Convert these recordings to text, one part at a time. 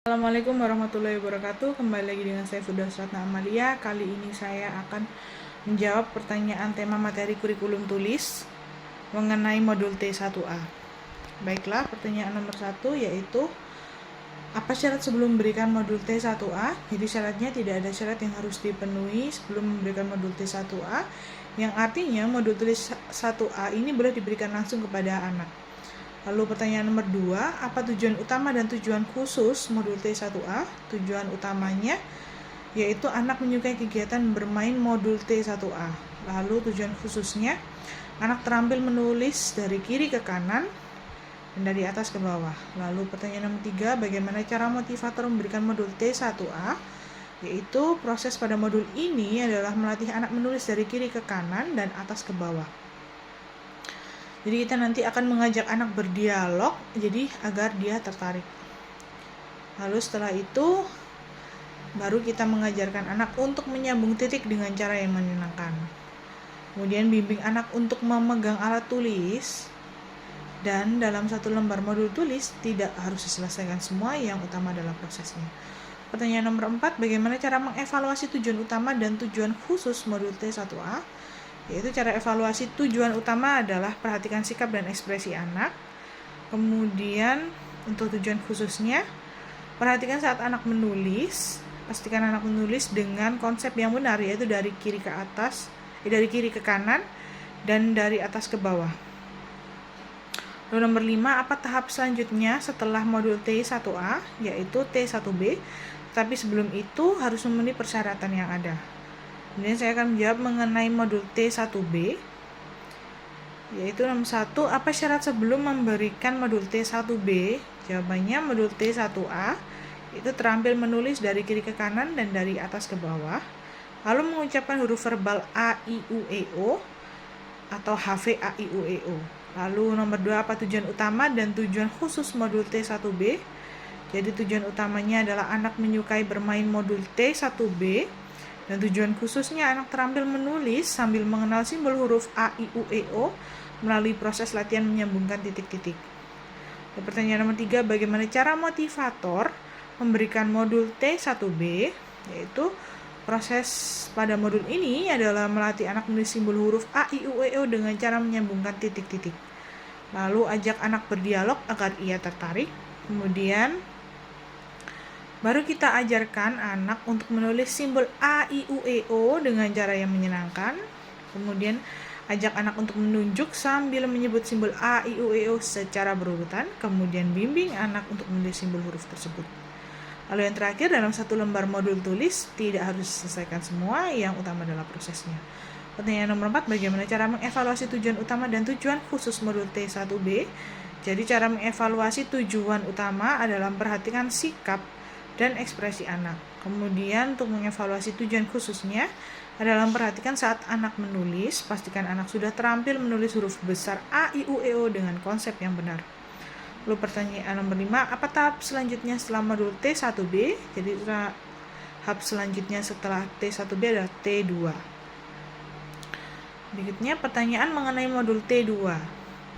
Assalamualaikum warahmatullahi wabarakatuh. Kembali lagi dengan saya Firdaus Ratna Amalia. Kali ini saya akan menjawab pertanyaan tema materi kurikulum tulis mengenai modul T1A. Baiklah, pertanyaan nomor 1 yaitu apa syarat sebelum memberikan modul T1A? Jadi syaratnya tidak ada syarat yang harus dipenuhi sebelum memberikan modul T1A, yang artinya modul tulis 1A ini boleh diberikan langsung kepada anak. Lalu pertanyaan nomor 2, apa tujuan utama dan tujuan khusus modul T1A? Tujuan utamanya yaitu anak menyukai kegiatan bermain modul T1A. Lalu tujuan khususnya, anak terampil menulis dari kiri ke kanan dan dari atas ke bawah. Lalu pertanyaan nomor 3, bagaimana cara motivator memberikan modul T1A? Yaitu proses pada modul ini adalah melatih anak menulis dari kiri ke kanan dan atas ke bawah. Jadi kita nanti akan mengajak anak berdialog, jadi agar dia tertarik. Lalu setelah itu, baru kita mengajarkan anak untuk menyambung titik dengan cara yang menyenangkan. Kemudian bimbing anak untuk memegang alat tulis, dan dalam satu lembar modul tulis tidak harus diselesaikan semua, yang utama adalah prosesnya. Pertanyaan nomor 4, bagaimana cara mengevaluasi tujuan utama dan tujuan khusus modul T1A? Yaitu cara evaluasi tujuan utama adalah perhatikan sikap dan ekspresi anak. Kemudian untuk tujuan khususnya, perhatikan saat anak menulis, pastikan anak menulis dengan konsep yang benar, yaitu dari kiri ke atas, dari kiri ke kanan dan dari atas ke bawah. Lalu nomor 5, apa tahap selanjutnya setelah modul T1A, yaitu T1B, tapi sebelum itu harus memenuhi persyaratan yang ada. Kemudian saya akan menjawab mengenai modul T1B, yaitu nomor 1, apa syarat sebelum memberikan modul T1B? Jawabannya modul T1A itu terampil menulis dari kiri ke kanan dan dari atas ke bawah, lalu mengucapkan huruf verbal A, I, U, E, O atau HV, A, I, U, E, O. Lalu nomor 2, apa tujuan utama dan tujuan khusus modul T1B? Jadi tujuan utamanya adalah anak menyukai bermain modul T1B, dan tujuan khususnya anak terampil menulis sambil mengenal simbol huruf A, I, U, E, O melalui proses latihan menyambungkan titik-titik. Pertanyaan nomor 3, bagaimana cara motivator memberikan modul T1B? Yaitu proses pada modul ini adalah melatih anak menulis simbol huruf A, I, U, E, O dengan cara menyambungkan titik-titik. Lalu ajak anak berdialog agar ia tertarik. Kemudian baru kita ajarkan anak untuk menulis simbol A, I, U, E, O dengan cara yang menyenangkan. Kemudian ajak anak untuk menunjuk sambil menyebut simbol A, I, U, E, O secara berurutan. Kemudian bimbing anak untuk menulis simbol huruf tersebut. Lalu yang terakhir, dalam satu lembar modul tulis tidak harus diselesaikan semua, yang utama adalah prosesnya. Pertanyaan nomor 4, bagaimana cara mengevaluasi tujuan utama dan tujuan khusus modul T1B? Jadi cara mengevaluasi tujuan utama adalah memperhatikan sikap dan ekspresi anak. Kemudian untuk mengevaluasi tujuan khususnya adalah memperhatikan saat anak menulis, pastikan anak sudah terampil menulis huruf besar A, I, U, E, O dengan konsep yang benar. Lalu pertanyaan nomor 5, apa tahap selanjutnya setelah modul T1B? Jadi tahap selanjutnya setelah T1B adalah T2. Berikutnya pertanyaan mengenai modul T2.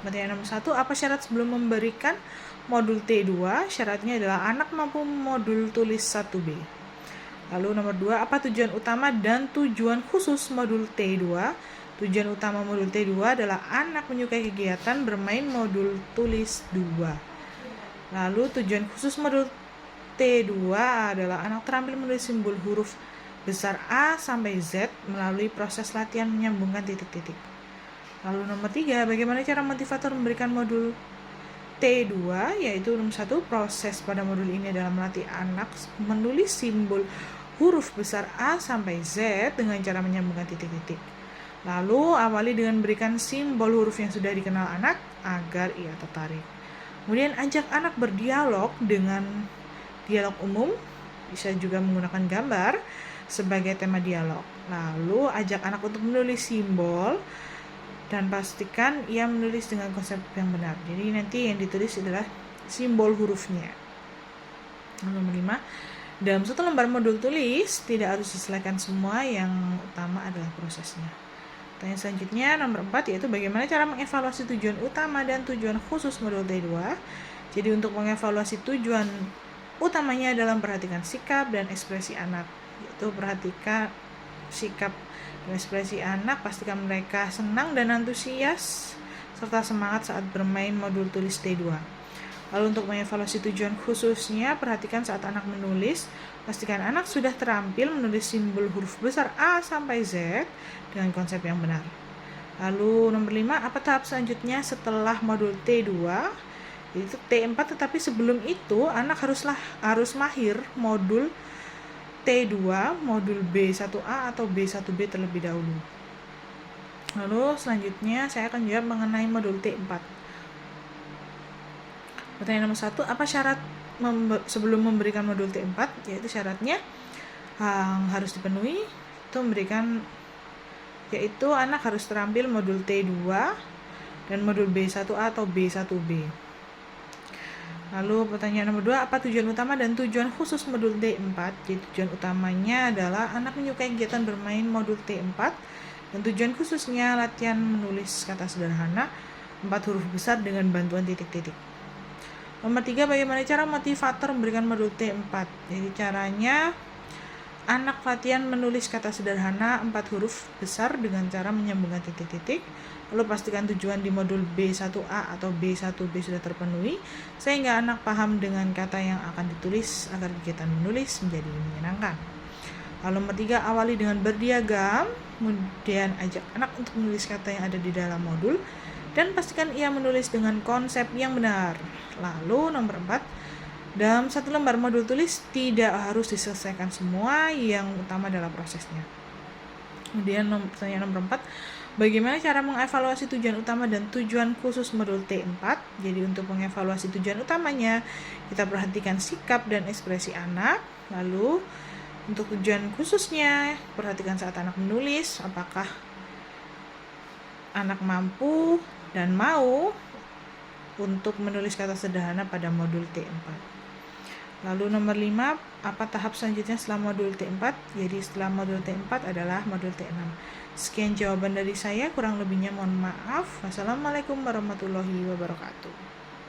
Pertanyaan nomor 1, apa syarat sebelum memberikan modul T2? Syaratnya adalah anak mampu modul tulis 1B. Lalu nomor 2, apa tujuan utama dan tujuan khusus modul T2? Tujuan utama modul T2 adalah anak menyukai kegiatan bermain modul tulis 2. Lalu tujuan khusus modul T2 adalah anak terampil menulis simbol huruf besar A sampai Z melalui proses latihan menyambungkan titik-titik. Lalu nomor 3, bagaimana cara motivator memberikan modul T2? Yaitu nomor 1, proses pada modul ini adalah melatih anak menulis simbol huruf besar A sampai Z dengan cara menyambungkan titik-titik. Lalu awali dengan berikan simbol huruf yang sudah dikenal anak agar ia tertarik. Kemudian ajak anak berdialog dengan dialog umum, bisa juga menggunakan gambar sebagai tema dialog. Lalu ajak anak untuk menulis simbol dan pastikan ia menulis dengan konsep yang benar. Jadi nanti yang ditulis adalah simbol hurufnya. Nomor 5, dalam satu lembar modul tulis tidak harus diselesaikan semua, yang utama adalah prosesnya. Pertanyaan selanjutnya nomor 4, yaitu bagaimana cara mengevaluasi tujuan utama dan tujuan khusus modul T2. Jadi untuk mengevaluasi tujuan utamanya adalah memperhatikan sikap dan ekspresi anak, yaitu perhatikan sikap dan ekspresi anak, pastikan mereka senang dan antusias serta semangat saat bermain modul tulis T2. Lalu untuk mengevaluasi tujuan khususnya, perhatikan saat anak menulis, pastikan anak sudah terampil menulis simbol huruf besar A sampai Z dengan konsep yang benar. Lalu nomor 5, apa tahap selanjutnya setelah modul T2? Itu T4, tetapi sebelum itu anak harus mahir modul T2, modul B1A atau B1B terlebih dahulu. Lalu selanjutnya saya akan jawab mengenai modul T4. Pertanyaan nomor 1, apa syarat sebelum memberikan modul T4? Yaitu syaratnya yang harus dipenuhi yaitu anak harus terampil modul T2 dan modul B1A atau B1B. Lalu pertanyaan nomor 2, apa tujuan utama dan tujuan khusus modul T4? Jadi tujuan utamanya adalah anak menyukai kegiatan bermain modul T4 dan tujuan khususnya latihan menulis kata sederhana 4 huruf besar dengan bantuan titik-titik. Nomor 3, bagaimana cara motivator memberikan modul T4? Jadi caranya anak latihan menulis kata sederhana 4 huruf besar dengan cara menyambungkan titik-titik. Lalu pastikan tujuan di modul B1A atau B1B sudah terpenuhi sehingga anak paham dengan kata yang akan ditulis agar kegiatan menulis menjadi menyenangkan. Lalu nomor 3, awali dengan berdiagram, kemudian ajak anak untuk menulis kata yang ada di dalam modul dan pastikan ia menulis dengan konsep yang benar. Lalu nomor 4, dalam satu lembar modul tulis tidak harus diselesaikan semua, yang utama adalah prosesnya. Kemudian pertanyaan nomor 4, bagaimana cara mengevaluasi tujuan utama dan tujuan khusus modul T4? Jadi untuk mengevaluasi tujuan utamanya, kita perhatikan sikap dan ekspresi anak. Lalu untuk tujuan khususnya, perhatikan saat anak menulis, apakah anak mampu dan mau untuk menulis kata sederhana pada modul T4. Lalu nomor 5, apa tahap selanjutnya setelah modul T4? Jadi setelah modul T4 adalah modul T6. Sekian jawaban dari saya, kurang lebihnya mohon maaf. Wassalamualaikum warahmatullahi wabarakatuh.